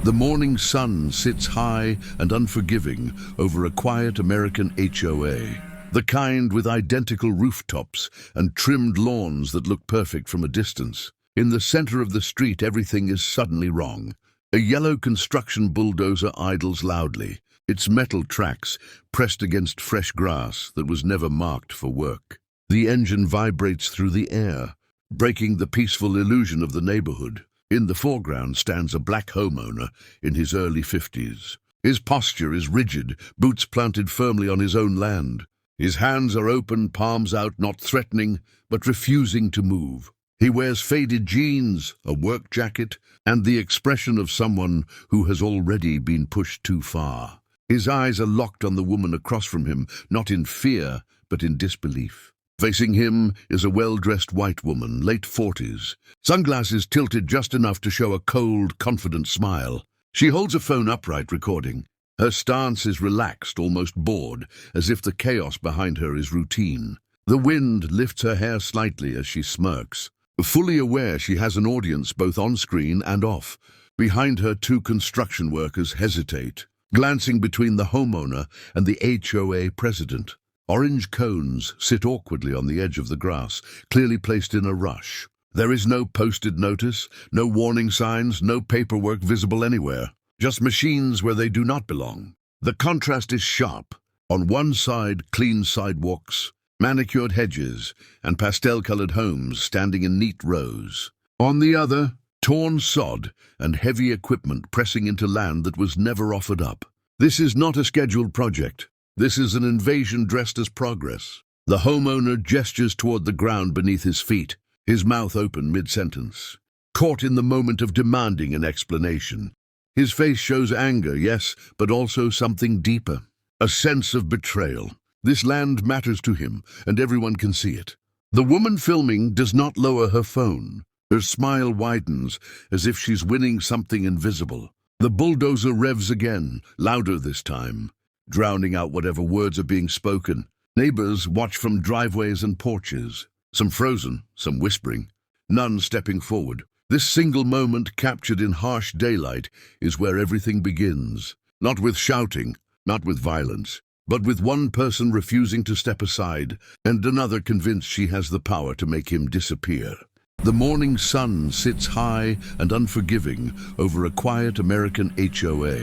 The morning sun sits high and unforgiving over a quiet American HOA, the kind with identical rooftops and trimmed lawns that look perfect from a distance. In the center of the street, everything is suddenly wrong. A yellow construction bulldozer idles loudly, its metal tracks pressed against fresh grass that was never marked for work. The engine vibrates through the air, breaking the peaceful illusion of the neighborhood. In the foreground stands a black homeowner in his early 50s. His posture is rigid, boots planted firmly on his own land. His hands are open, palms out, not threatening, but refusing to move. He wears faded jeans, a work jacket, and the expression of someone who has already been pushed too far. His eyes are locked on the woman across from him, not in fear, but in disbelief. Facing him is a well-dressed white woman, late 40s, sunglasses tilted just enough to show a cold, confident smile. She holds a phone upright, recording. Her stance is relaxed, almost bored, as if the chaos behind her is routine. The wind lifts her hair slightly as she smirks, fully aware she has an audience both on-screen and off. Behind her, two construction workers hesitate, glancing between the homeowner and the HOA president. Orange cones sit awkwardly on the edge of the grass, clearly placed in a rush. There is no posted notice, no warning signs, no paperwork visible anywhere. Just machines where they do not belong. The contrast is sharp. On one side, clean sidewalks, manicured hedges, and pastel-colored homes standing in neat rows. On the other, torn sod and heavy equipment pressing into land that was never offered up. This is not a scheduled project. This is an invasion dressed as progress. The homeowner gestures toward the ground beneath his feet, his mouth open mid-sentence, caught in the moment of demanding an explanation. His face shows anger, yes, but also something deeper, a sense of betrayal. This land matters to him, and everyone can see it. The woman filming does not lower her phone. Her smile widens, as if she's winning something invisible. The bulldozer revs again, louder this time, drowning out whatever words are being spoken. Neighbors watch from driveways and porches, some frozen, some whispering, none stepping forward. This single moment, captured in harsh daylight, is where everything begins. Not with shouting, not with violence, but with one person refusing to step aside and another convinced she has the power to make him disappear. The morning sun sits high and unforgiving over a quiet American HOA.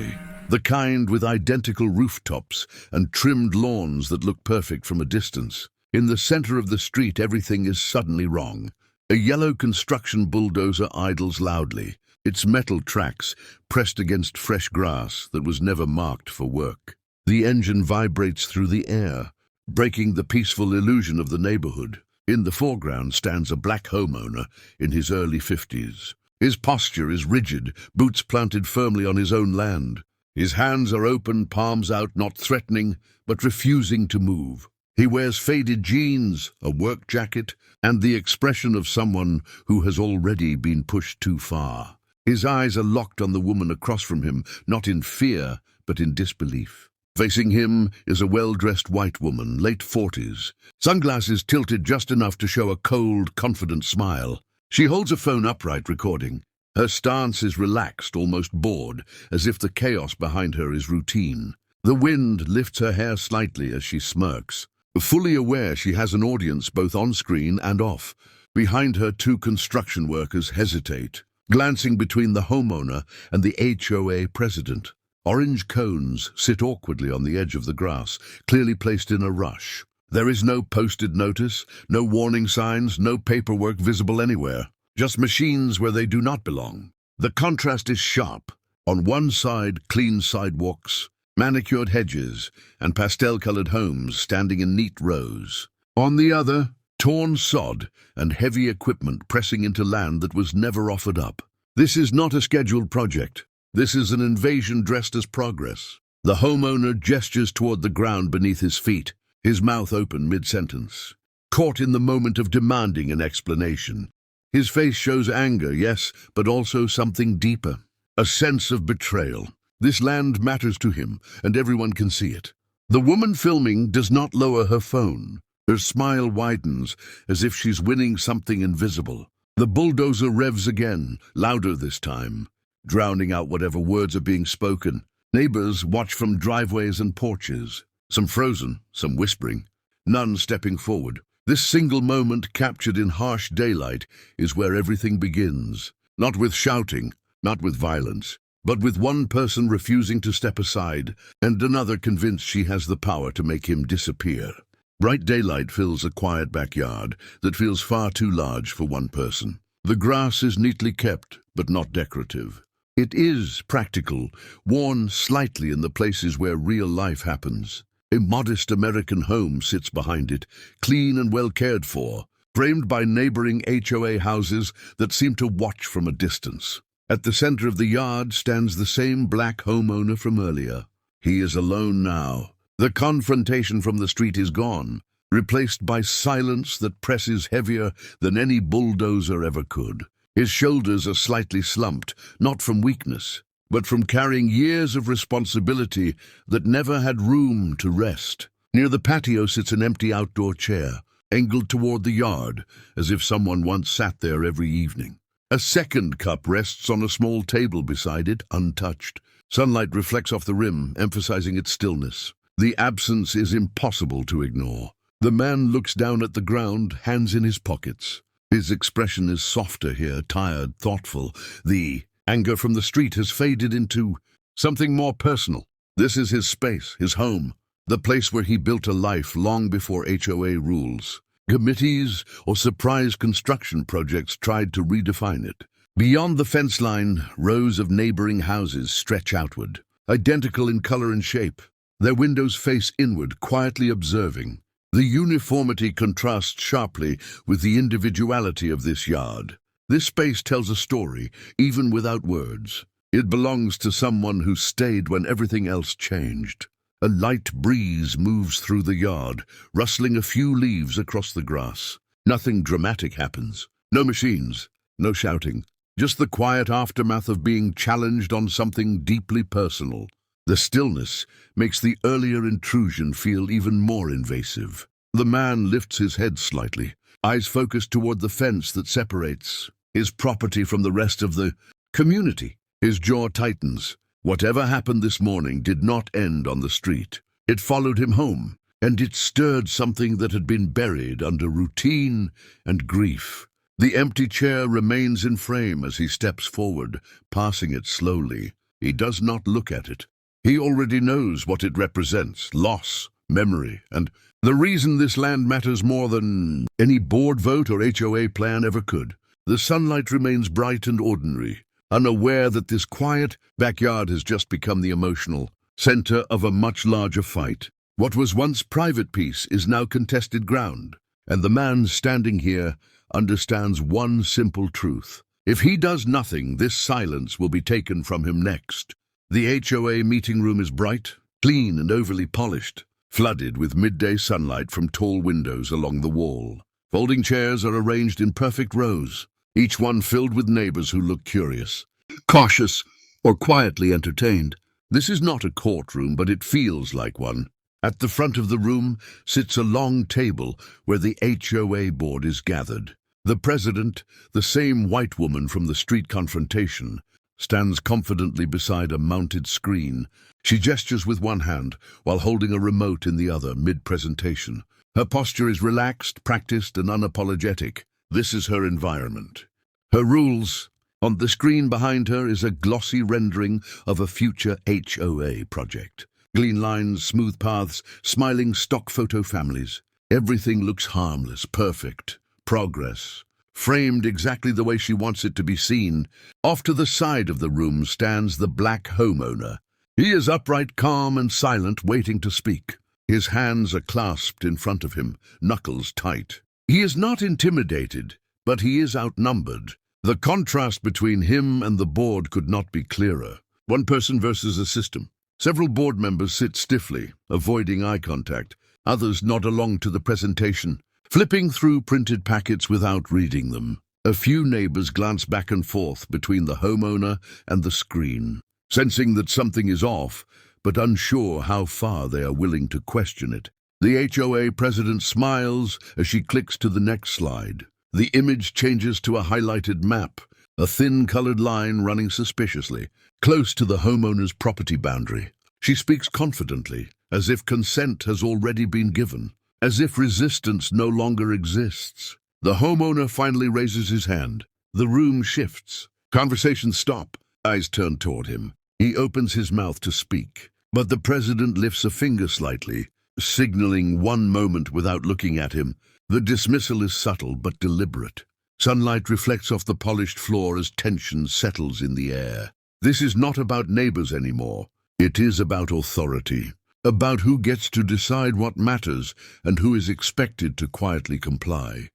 The kind with identical rooftops and trimmed lawns that look perfect from a distance. In the center of the street, everything is suddenly wrong. A yellow construction bulldozer idles loudly, its metal tracks pressed against fresh grass that was never marked for work. The engine vibrates through the air, breaking the peaceful illusion of the neighborhood. In the foreground stands a black homeowner in his early 50s. His posture is rigid, boots planted firmly on his own land. His hands are open, palms out, not threatening, but refusing to move. He wears faded jeans, a work jacket, and the expression of someone who has already been pushed too far. His eyes are locked on the woman across from him, not in fear, but in disbelief. Facing him is a well-dressed white woman, late 40s, sunglasses tilted just enough to show a cold, confident smile. She holds a phone upright, recording. Her stance is relaxed, almost bored, as if the chaos behind her is routine. The wind lifts her hair slightly as she smirks, fully aware she has an audience both on-screen and off. Behind her, two construction workers hesitate, glancing between the homeowner and the HOA president. Orange cones sit awkwardly on the edge of the grass, clearly placed in a rush. There is no posted notice, no warning signs, no paperwork visible anywhere. Just machines where they do not belong. The contrast is sharp. On one side, clean sidewalks, manicured hedges, and pastel-colored homes standing in neat rows. On the other, torn sod and heavy equipment pressing into land that was never offered up. This is not a scheduled project. This is an invasion dressed as progress. The homeowner gestures toward the ground beneath his feet, his mouth open mid-sentence, caught in the moment of demanding an explanation. His face shows anger, yes, but also something deeper, a sense of betrayal. This land matters to him, and everyone can see it. The woman filming does not lower her phone. Her smile widens, as if she's winning something invisible. The bulldozer revs again, louder this time, drowning out whatever words are being spoken. Neighbors watch from driveways and porches, some frozen, some whispering, none stepping forward. This single moment captured in harsh daylight is where everything begins. Not with shouting, not with violence, but with one person refusing to step aside and another convinced she has the power to make him disappear. Bright daylight fills a quiet backyard that feels far too large for one person. The grass is neatly kept, but not decorative. It is practical, worn slightly in the places where real life happens. A modest American home sits behind it, clean and well cared for, framed by neighboring HOA houses that seem to watch from a distance. At the center of the yard stands the same black homeowner from earlier. He is alone now. The confrontation from the street is gone, replaced by silence that presses heavier than any bulldozer ever could. His shoulders are slightly slumped, not from weakness, but from carrying years of responsibility that never had room to rest. Near the patio sits an empty outdoor chair, angled toward the yard, as if someone once sat there every evening. A second cup rests on a small table beside it, untouched. Sunlight reflects off the rim, emphasizing its stillness. The absence is impossible to ignore. The man looks down at the ground, hands in his pockets. His expression is softer here, tired, thoughtful. The anger from the street has faded into something more personal. This is his space, his home, the place where he built a life long before HOA rules. Committees or surprise construction projects tried to redefine it. Beyond the fence line, rows of neighboring houses stretch outward, identical in color and shape. Their windows face inward, quietly observing. The uniformity contrasts sharply with the individuality of this yard. This space tells a story, even without words. It belongs to someone who stayed when everything else changed. A light breeze moves through the yard, rustling a few leaves across the grass. Nothing dramatic happens. No machines, no shouting. Just the quiet aftermath of being challenged on something deeply personal. The stillness makes the earlier intrusion feel even more invasive. The man lifts his head slightly, eyes focused toward the fence that separates his property from the rest of the community. His jaw tightens. Whatever happened this morning did not end on the street. It followed him home, and it stirred something that had been buried under routine and grief. The empty chair remains in frame as he steps forward, passing it slowly. He does not look at it. He already knows what it represents: loss, memory, and the reason this land matters more than any board vote or HOA plan ever could. The sunlight remains bright and ordinary, unaware that this quiet backyard has just become the emotional center of a much larger fight. What was once private peace is now contested ground, and the man standing here understands one simple truth. If he does nothing, this silence will be taken from him next. The HOA meeting room is bright, clean and overly polished, flooded with midday sunlight from tall windows along the wall. Folding chairs are arranged in perfect rows, each one filled with neighbors who look curious, cautious, or quietly entertained. This is not a courtroom, but it feels like one. At the front of the room sits a long table where the HOA board is gathered. The president, the same white woman from the street confrontation, stands confidently beside a mounted screen. She gestures with one hand while holding a remote in the other mid-presentation. Her posture is relaxed, practiced, and unapologetic. This is her environment. Her rules. On the screen behind her is a glossy rendering of a future HOA project. Clean lines, smooth paths, smiling stock photo families. Everything looks harmless, perfect. Progress. Framed exactly the way she wants it to be seen. Off to the side of the room stands the black homeowner. He is upright, calm, and silent, waiting to speak. His hands are clasped in front of him, knuckles tight. He is not intimidated, but he is outnumbered. The contrast between him and the board could not be clearer. One person versus a system. Several board members sit stiffly, avoiding eye contact. Others nod along to the presentation, flipping through printed packets without reading them. A few neighbors glance back and forth between the homeowner and the screen, sensing that something is off, but unsure how far they are willing to question it. The HOA president smiles as she clicks to the next slide. The image changes to a highlighted map, a thin-colored line running suspiciously, close to the homeowner's property boundary. She speaks confidently, as if consent has already been given, as if resistance no longer exists. The homeowner finally raises his hand. The room shifts. Conversations stop. Eyes turn toward him. He opens his mouth to speak, but the president lifts a finger slightly, signaling one moment without looking at him. The dismissal is subtle but deliberate. Sunlight reflects off the polished floor as tension settles in the air. This is not about neighbors anymore. It is about authority, about who gets to decide what matters and who is expected to quietly comply.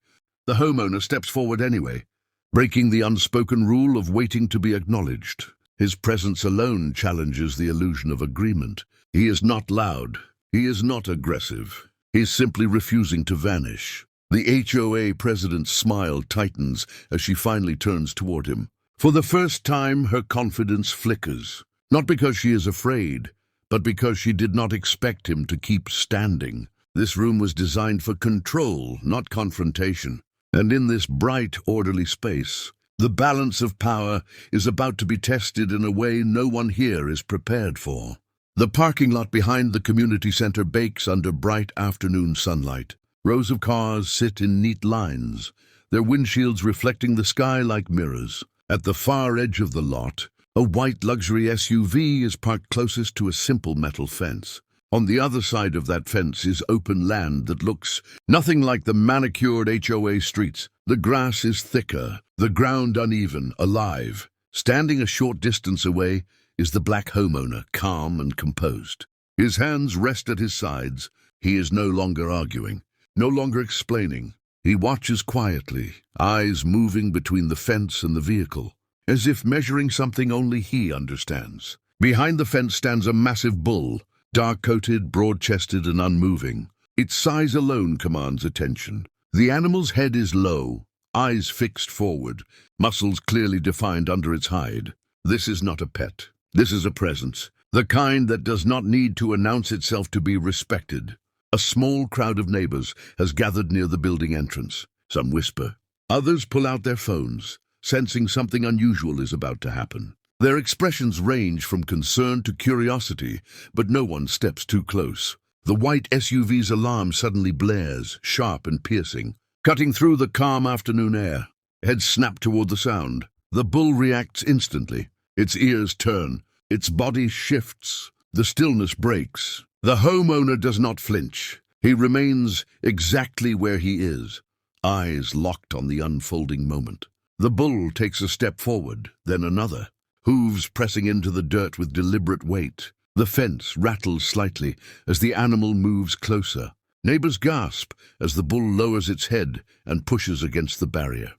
The homeowner steps forward anyway, breaking the unspoken rule of waiting to be acknowledged. His presence alone challenges the illusion of agreement. He is not loud. He is not aggressive. He is simply refusing to vanish. The HOA president's smile tightens as she finally turns toward him. For the first time, her confidence flickers. Not because she is afraid, but because she did not expect him to keep standing. This room was designed for control, not confrontation. And in this bright, orderly space, the balance of power is about to be tested in a way no one here is prepared for. The parking lot behind the community center bakes under bright afternoon sunlight. Rows of cars sit in neat lines, their windshields reflecting the sky like mirrors. At the far edge of the lot, a white luxury SUV is parked closest to a simple metal fence. On the other side of that fence is open land that looks nothing like the manicured HOA streets. The grass is thicker, the ground uneven, alive. Standing a short distance away is the black homeowner, calm and composed. His hands rest at his sides. He is no longer arguing, no longer explaining. He watches quietly, eyes moving between the fence and the vehicle, as if measuring something only he understands. Behind the fence stands a massive bull, dark-coated, broad-chested and unmoving. Its size alone commands attention. The animal's head is low, eyes fixed forward, muscles clearly defined under its hide. This is not a pet. This is a presence, the kind that does not need to announce itself to be respected. A small crowd of neighbors has gathered near the building entrance. Some whisper. Others pull out their phones, sensing something unusual is about to happen. Their expressions range from concern to curiosity, but no one steps too close. The white SUV's alarm suddenly blares, sharp and piercing, cutting through the calm afternoon air. Heads snap toward the sound. The bull reacts instantly. Its ears turn. Its body shifts. The stillness breaks. The homeowner does not flinch. He remains exactly where he is, eyes locked on the unfolding moment. The bull takes a step forward, then another, hooves pressing into the dirt with deliberate weight. The fence rattles slightly as the animal moves closer. Neighbors gasp as the bull lowers its head and pushes against the barrier.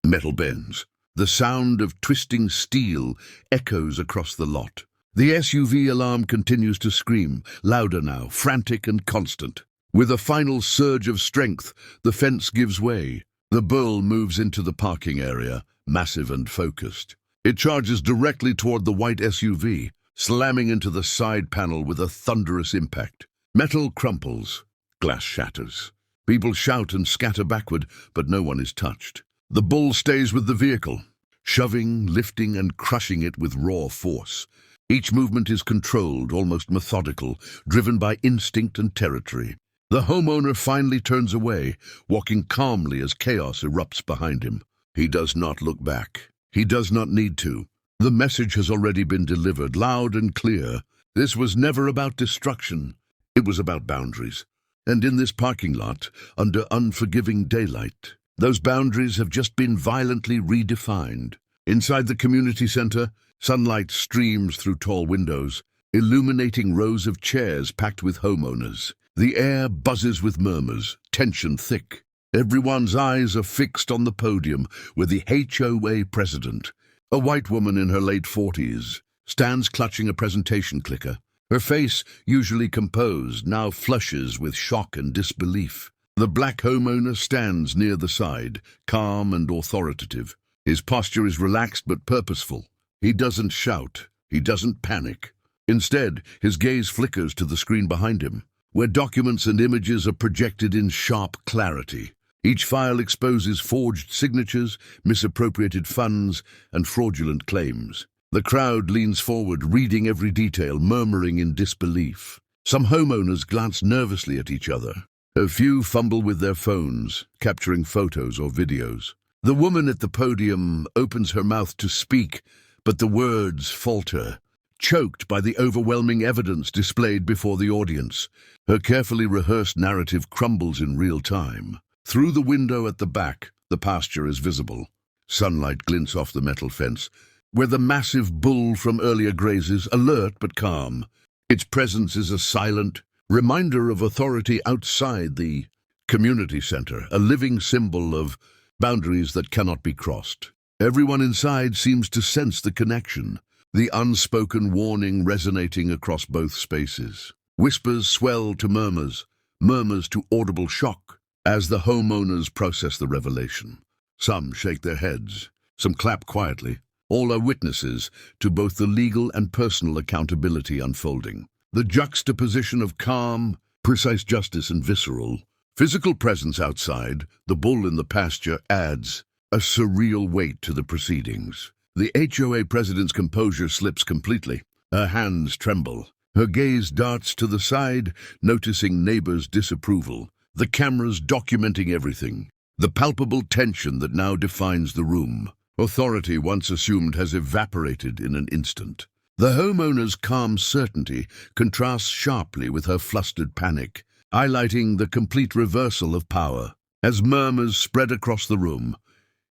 Metal bends. The sound of twisting steel echoes across the lot. The SUV alarm continues to scream, louder now, frantic and constant. With a final surge of strength, the fence gives way. The bull moves into the parking area, massive and focused. It charges directly toward the white SUV, slamming into the side panel with a thunderous impact. Metal crumples, glass shatters. People shout and scatter backward, but no one is touched. The bull stays with the vehicle, shoving, lifting, and crushing it with raw force. Each movement is controlled, almost methodical, driven by instinct and territory. The homeowner finally turns away, walking calmly as chaos erupts behind him. He does not look back. He does not need to. The message has already been delivered, loud and clear. This was never about destruction. It was about boundaries. And in this parking lot, under unforgiving daylight, those boundaries have just been violently redefined. Inside the community center, sunlight streams through tall windows, illuminating rows of chairs packed with homeowners. The air buzzes with murmurs, tension thick. Everyone's eyes are fixed on the podium where the HOA president, a white woman in her late 40s, stands clutching a presentation clicker. Her face, usually composed, now flushes with shock and disbelief. The black homeowner stands near the side, calm and authoritative. His posture is relaxed but purposeful. He doesn't shout. He doesn't panic. Instead, his gaze flickers to the screen behind him, where documents and images are projected in sharp clarity. Each file exposes forged signatures, misappropriated funds, and fraudulent claims. The crowd leans forward, reading every detail, murmuring in disbelief. Some homeowners glance nervously at each other. A few fumble with their phones, capturing photos or videos. The woman at the podium opens her mouth to speak, but the words falter, choked by the overwhelming evidence displayed before the audience. Her carefully rehearsed narrative crumbles in real time. Through the window at the back, the pasture is visible. Sunlight glints off the metal fence, where the massive bull from earlier grazes, alert but calm. Its presence is a silent reminder of authority outside the community center, a living symbol of boundaries that cannot be crossed. Everyone inside seems to sense the connection, the unspoken warning resonating across both spaces. Whispers swell to murmurs, murmurs to audible shock, as the homeowners process the revelation. Some shake their heads, some clap quietly. All are witnesses to both the legal and personal accountability unfolding. The juxtaposition of calm, precise justice and visceral, physical presence outside, the bull in the pasture, adds a surreal weight to the proceedings. The HOA president's composure slips completely. Her hands tremble. Her gaze darts to the side, noticing neighbors' disapproval. The cameras documenting everything. The palpable tension that now defines the room. Authority once assumed has evaporated in an instant. The homeowner's calm certainty contrasts sharply with her flustered panic, highlighting the complete reversal of power. As murmurs spread across the room,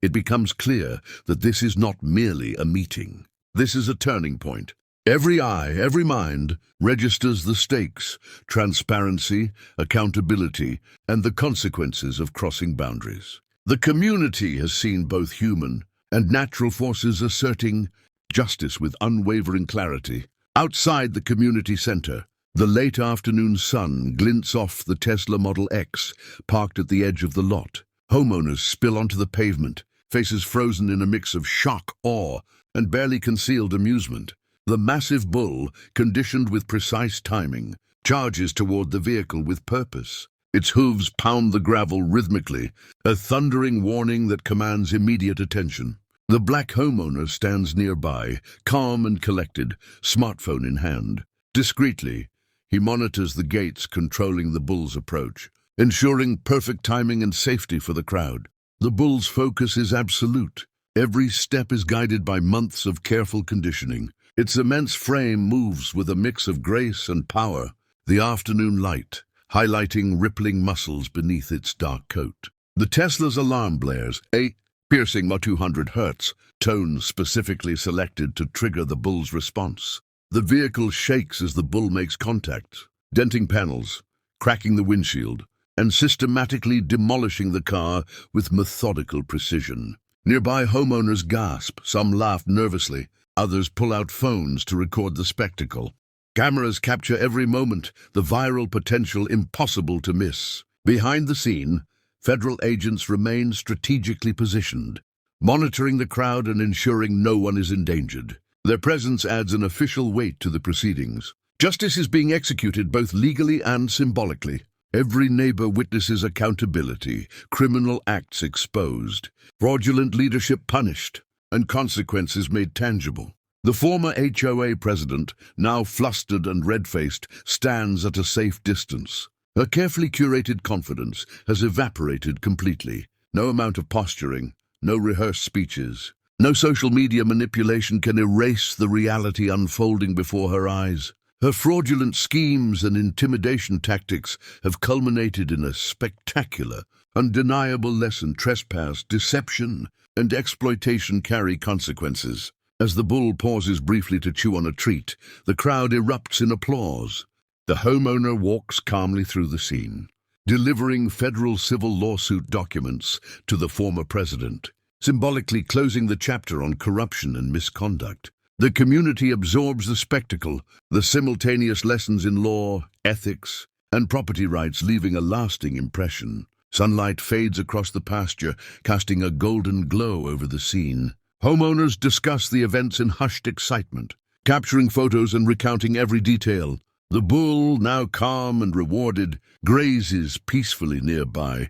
it becomes clear that this is not merely a meeting. This is a turning point. Every eye, every mind registers the stakes, transparency, accountability, and the consequences of crossing boundaries. The community has seen both human and natural forces asserting justice with unwavering clarity. Outside the community center, the late afternoon sun glints off the Tesla Model X parked at the edge of the lot. Homeowners spill onto the pavement, faces frozen in a mix of shock, awe, and barely concealed amusement. The massive bull, conditioned with precise timing, charges toward the vehicle with purpose. Its hooves pound the gravel rhythmically, a thundering warning that commands immediate attention. The black homeowner stands nearby, calm and collected, smartphone in hand. Discreetly, he monitors the gates controlling the bull's approach, ensuring perfect timing and safety for the crowd. The bull's focus is absolute. Every step is guided by months of careful conditioning. Its immense frame moves with a mix of grace and power, the afternoon light highlighting rippling muscles beneath its dark coat. The Tesla's alarm blares, a piercing 200 Hz, tone specifically selected to trigger the bull's response. The vehicle shakes as the bull makes contact, denting panels, cracking the windshield, and systematically demolishing the car with methodical precision. Nearby homeowners gasp, some laugh nervously, others pull out phones to record the spectacle. Cameras capture every moment, the viral potential impossible to miss. Behind the scene, federal agents remain strategically positioned, monitoring the crowd and ensuring no one is endangered. Their presence adds an official weight to the proceedings. Justice is being executed both legally and symbolically. Every neighbor witnesses accountability, criminal acts exposed, fraudulent leadership punished, and consequences made tangible. The former HOA president, now flustered and red-faced, stands at a safe distance. Her carefully curated confidence has evaporated completely. No amount of posturing, no rehearsed speeches, no social media manipulation can erase the reality unfolding before her eyes. Her fraudulent schemes and intimidation tactics have culminated in a spectacular, undeniable lesson. Trespass, deception, and exploitation carry consequences. As the bull pauses briefly to chew on a treat, the crowd erupts in applause. The homeowner walks calmly through the scene, delivering federal civil lawsuit documents to the former president, symbolically closing the chapter on corruption and misconduct. The community absorbs the spectacle, the simultaneous lessons in law, ethics, and property rights, leaving a lasting impression. Sunlight fades across the pasture, casting a golden glow over the scene. Homeowners discuss the events in hushed excitement, capturing photos and recounting every detail. The bull, now calm and rewarded, grazes peacefully nearby,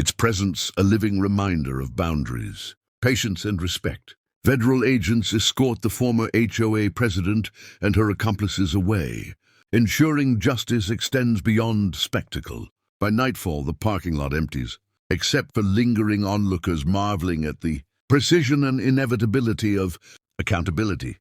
its presence a living reminder of boundaries, patience and respect. Federal agents escort the former HOA president and her accomplices away, ensuring justice extends beyond spectacle. By nightfall, the parking lot empties, except for lingering onlookers marveling at the precision and inevitability of accountability.